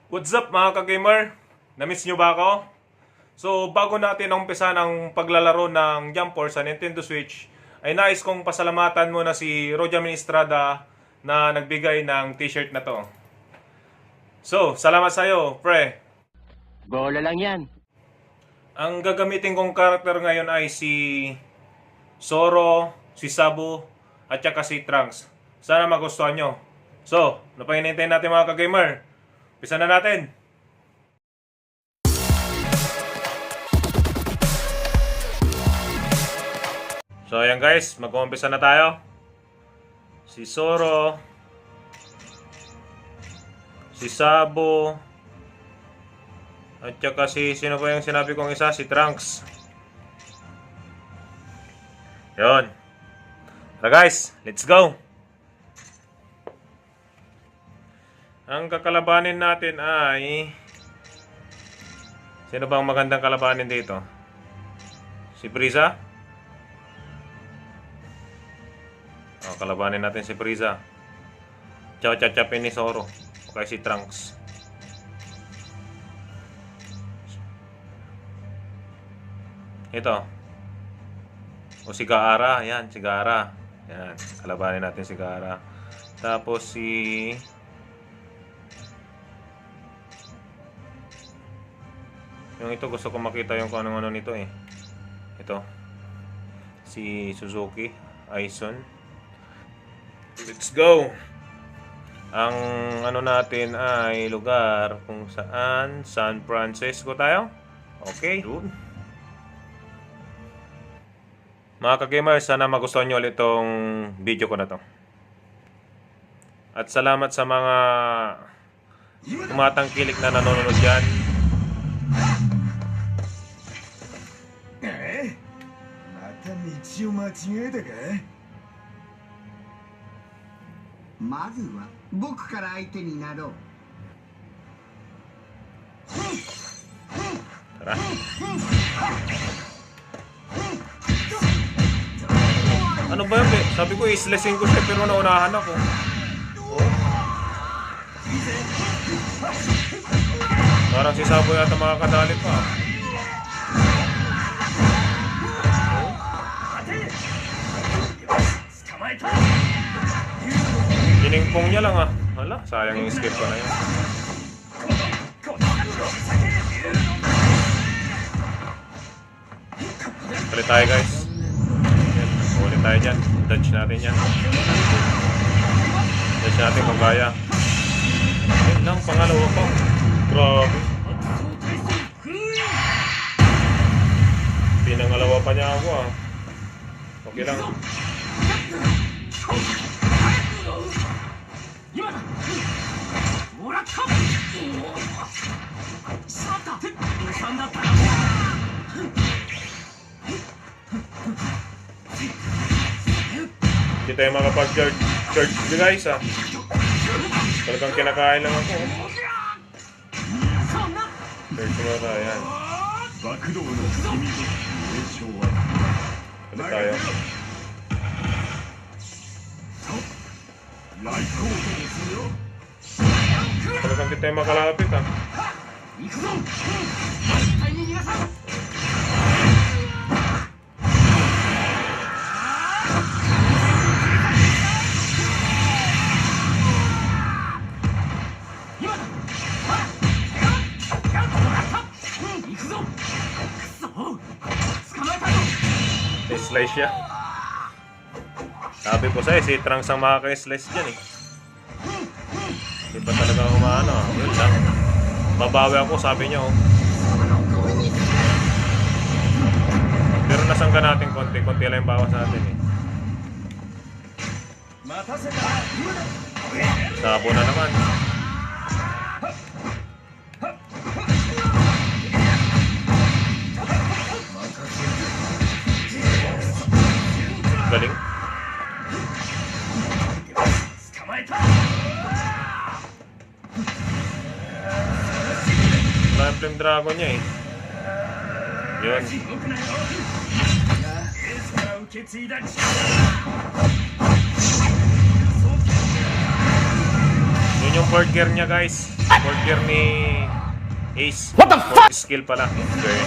What's up mga ka-gamer? Na-miss nyo ba ako? So bago natin umpisa ng paglalaro ng Jump Force sa Nintendo Switch, ay nais kong pasalamatan muna si Rojamin Estrada na nagbigay ng t-shirt na to. So, salamat sa'yo, pre. Bola lang yan. Ang gagamitin kong karakter ngayon ay si Zoro, si Sabu, at saka si Trunks. Sana magustuhan nyo. So, napahinintay natin mga ka-gamer. Pisa na natin. So ayan guys, mag-uumpisa na tayo. Si Zoro, si Sabu, at saka sino pa yung sinabi kong isa? Si Trunks. Yun. Tara guys, let's go! Ang kakalabanin natin ay... Sino bang magandang kalabanin dito? Si Frieza? Kalabanin natin si Frieza. Chachapin ni Zoro. Okay, si Trunks. Ito. O si Gaara. Yan, si Gaara. Yan, kalabanin natin si Gaara. Tapos si... Yung ito gusto ko makita yung kung ano nito eh. Ito. Si Suzuki. Aison. Let's go! Ang ano natin ay lugar kung saan San Francisco tayo. Okay. Doon. Mga ka-gamers, sana magustuhan nyo ulit itong video ko na to. At salamat sa mga tumatangkilik na nanonood dyan. Tara. Ano ba yun? Sabi ko islesin ko siya pero naunahan ako. Oh. Parang si Sabo yata makakadali pa. Kiningpong niya lang ah. Hala, sayang yung skip ko na yun. Palit tayo guys. Ulit tayo dyan. Dodge natin yan. Dodge natin kung kaya. Ayun lang, pangalawa pa. Grabe. Pinangalawa pa niya ako ah. Okay lang. Hindi tayo makapag-charge guys ah. Talagang kinakain lang ako. Charge mo tayo yan. Ulit tayo. Talagang di tayo makalapit ah. Slice siya. Sabi ko sa'yo, si Trunks ang makaka-slice dyan eh. Hindi pa talaga umaano. Yun lang. Babawi ako, sabi niya oh. Pero nasangga natin konti. Konti lang yung bawas natin eh. Sabo na naman. Galing. Wala yung flame dragon niya eh. Yun. Yun yung fourth gear niya guys. Fourth year ni Ace. What the fuck? Skill pala. Okay.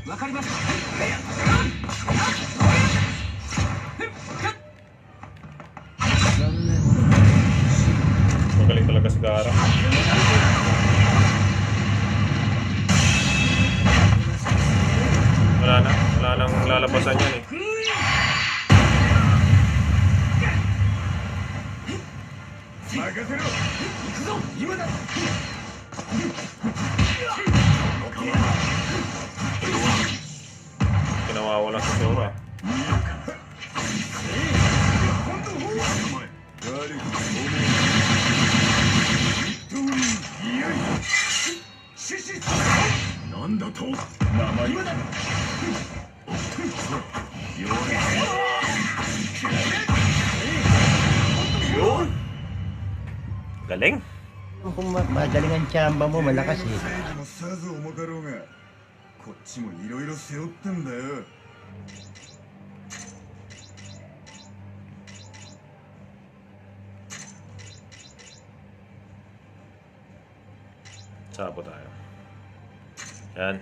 わかりました。 Magaling talaga si Gaara. Wala nang lalabasan yan eh. Kinawawalan si Sora. Yun. Galing. Kung magaling ang tsamba mo, malakas eh. もさぞ重かろうがこっちもいろいろ背負ってんだよ Sabo tayo. Yan.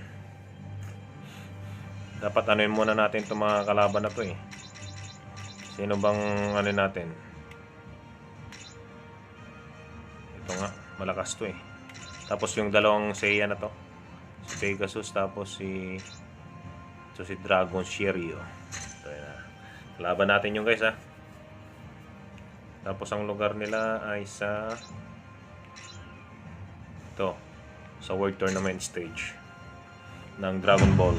Dapat anuin muna natin itong mga kalaban na to eh. Sino bang ano natin? Ito nga, malakas to eh. Tapos yung dalawang Seiya na to. Si Pegasus tapos si Dragon Shiryu. So yan na. Kalaban natin yung guys ha. Tapos ang lugar nila ay sa ito. Sa World Tournament stage ng Dragon Ball.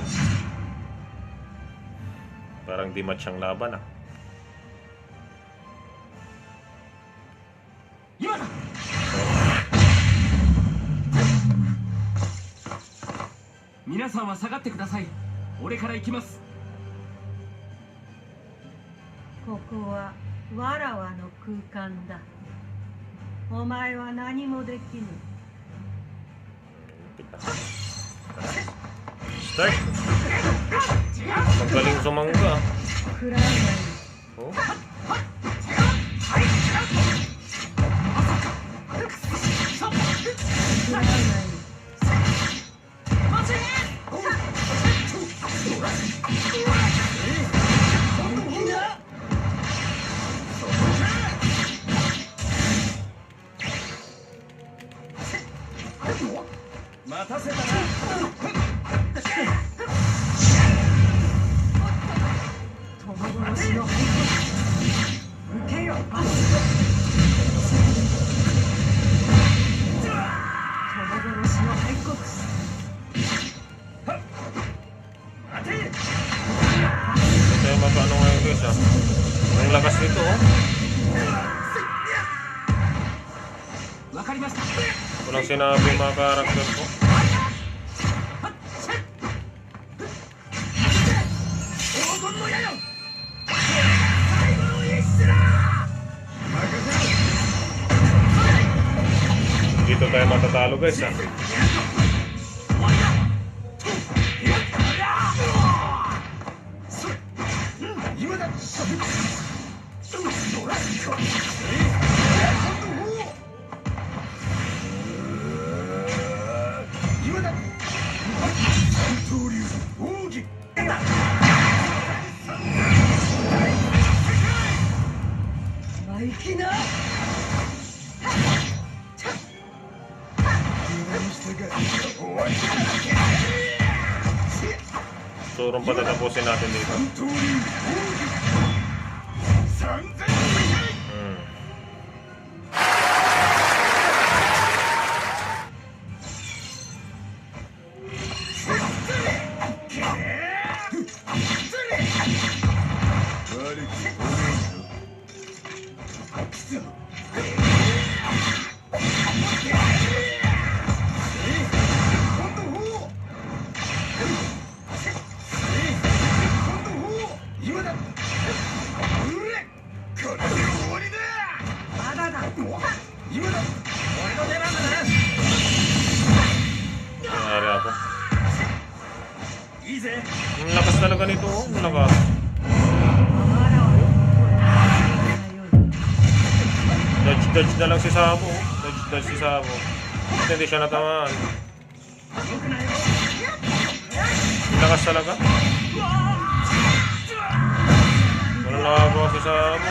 Parang di match ang laban ah. 今だ。皆さんは下がってください。俺から行きます。ここはわらわの空間だ。お前は何もできぬ。 Start! Magaling sumangga. 食らうがいい。 Oh. 食らうがいい。 待たせたな。 友殺しの背骨受けよ。友殺しの背骨 Ito yung mapano ngayon guys ah. Ang lakas nito oh. わかりました。 Walang sinabi yung mga karakter ko. Dito tayo matatalo guys ah. Turong patatapusin natin dito. Nangyari ako. Ang lakas talaga nito oh. Ang lakas. Dodge na lang si Sabo oh. dahil si Sabo. At hindi siya natamaan. Lakas talaga. Walang nakagawa si Sabo.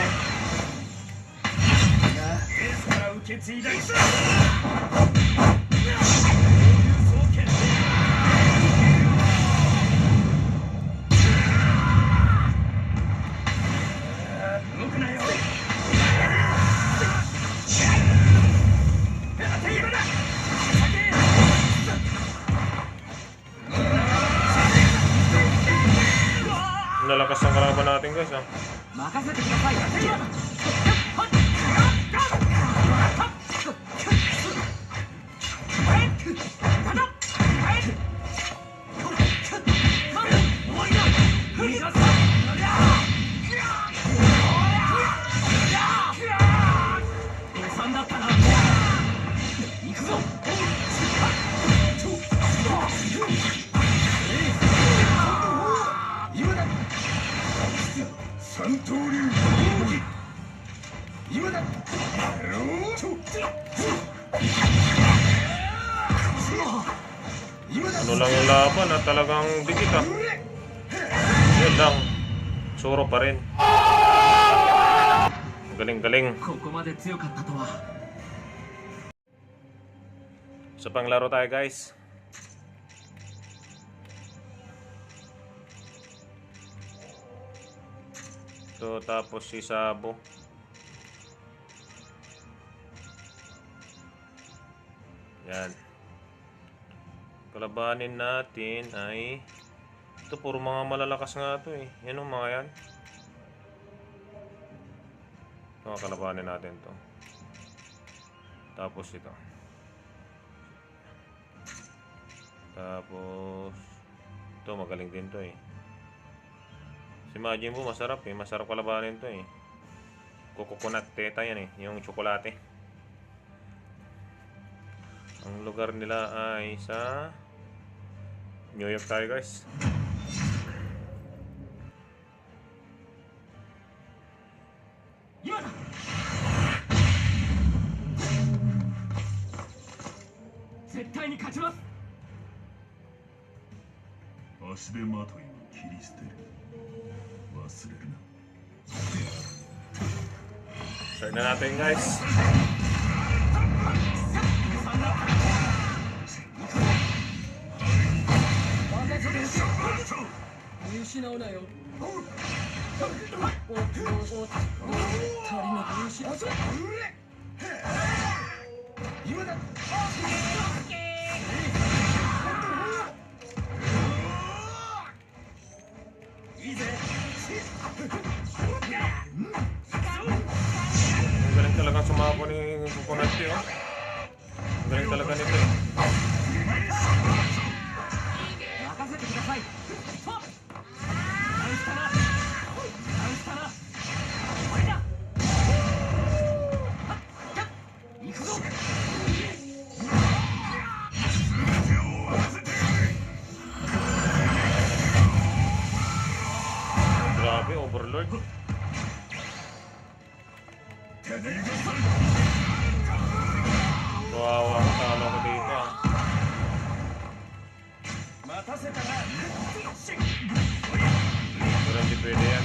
Nalakas ang kalaban natin guys ha. 任せてください。 三刀流今だAno lang yung laban at talagang dikit ha. Yun lang. Suro pa rin. Galing-galing. ここまで強かったとは。 Sa panglaro tayo guys. So tapos si Sabo. Yan. Kalabanin natin ay ito puro mga malalakas nga ito eh. Yan o mga yan. Mga kalabanin natin to. Tapos ito. Tapos ito magaling din to eh. Si Majin Buu masarap eh. Masarap kalabanin to eh. Coconut teta yan eh. Yung tsokolate. Ang lugar nila ay sa New York tayo guys. Start na natin guys. Ang galing talagang sumako ni Coconut eh, oh. Ang galing talaga nito eh. 任せてください。はっ。ナイスだな。ナイスだな。終わりだ。はっ。やっ。行くぞ。 Grabe, Overlord. Kawawa ang talo ko dito ah. Pero hindi pwede yan.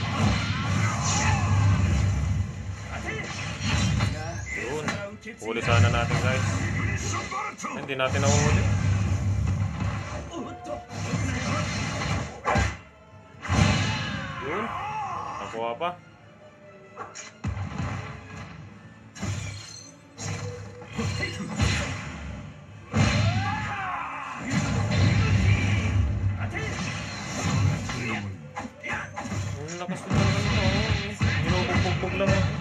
Yun. Huli sana natin guys. Hindi natin nahuhuli. Yun. Nakuha pa. Ang lakas na talaga nito. Ginubugbog lang ako.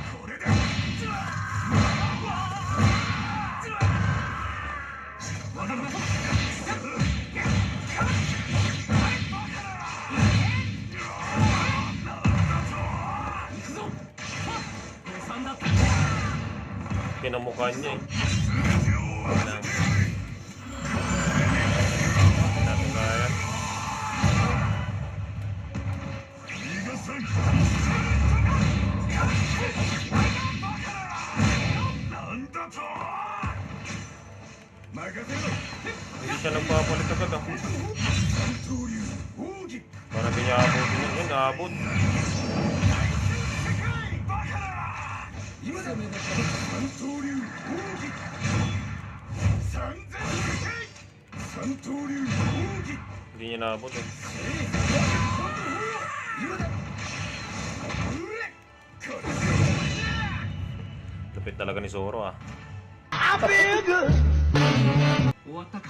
Pinamukha niya eh. Lang. Natin kaya. Hindi siya nagpapalit agad ah. 三刀流奥義 Parang di niya abutin yun. Yun, naabot. 今だ三刀流奥義三千世界三刀流奥義 Hindi niya naabot eh. 今だうれこれ Lupit talaga ni Zoro ah. 終わったか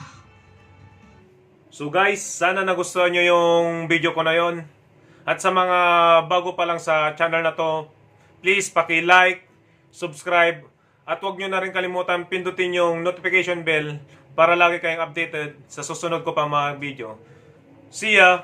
So guys, sana nagustuhan nyo yung video ko na yon. At sa mga bago pa lang sa channel na to, please paki-like, subscribe, at huwag nyo na rin kalimutan pindutin yung notification bell para lagi kayong updated sa susunod ko pa mga video. See ya!